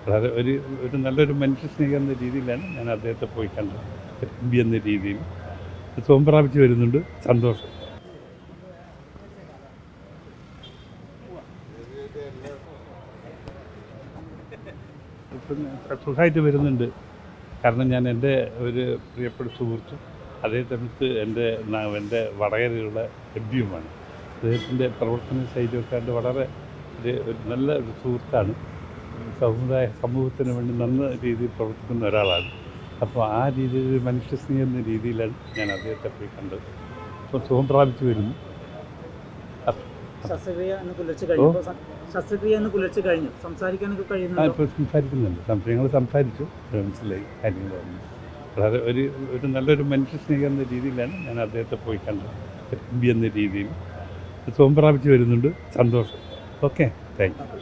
വളരെ ഒരു നല്ലൊരു മനുഷ്യ സ്നേഹം എന്ന രീതിയിലാണ് ഞാൻ അദ്ദേഹത്തെ പോയി കണ്ടത്. എം പി എന്ന രീതിയിൽ സുഖം പ്രാപിച്ച് വരുന്നുണ്ട്. സന്തോഷം. ഇപ്പം സുഖമായിട്ട് വരുന്നുണ്ട്. കാരണം ഞാൻ എൻ്റെ ഒരു പ്രിയപ്പെട്ട സുഹൃത്തും അതേ സമയത്ത് എൻ്റെ വടകരയിലുള്ള എം പിയുമാണ്. അദ്ദേഹത്തിൻ്റെ പ്രവർത്തന ശൈലിയൊക്കെ കണ്ട് വളരെ ഒരു നല്ല ഒരു സുഹൃത്താണ്. സമൂഹത്തിന് വേണ്ടി നല്ല രീതിയിൽ പ്രവർത്തിക്കുന്ന ഒരാളാണ്. അപ്പോൾ ആ രീതിയിൽ മനുഷ്യ സ്നേഹം എന്ന രീതിയിലാണ് ഞാൻ അദ്ദേഹത്തെ പോയി കണ്ടത്. ഇപ്പോൾ സുഖം പ്രാപിച്ച് വരുന്നു. ഇപ്പോൾ സംസാരിക്കുന്നുണ്ട്. ഞങ്ങൾ സംസാരിച്ചു, മനസ്സിലായി കാര്യങ്ങൾ പറഞ്ഞു. വളരെ ഒരു നല്ലൊരു മനുഷ്യ സ്നേഹം എന്ന രീതിയിലാണ് ഞാൻ അദ്ദേഹത്തെ പോയി കണ്ടത്. എം പി എന്ന രീതിയിൽ സുഖം പ്രാപിച്ച് വരുന്നുണ്ട്. സന്തോഷം. Okay, thank you.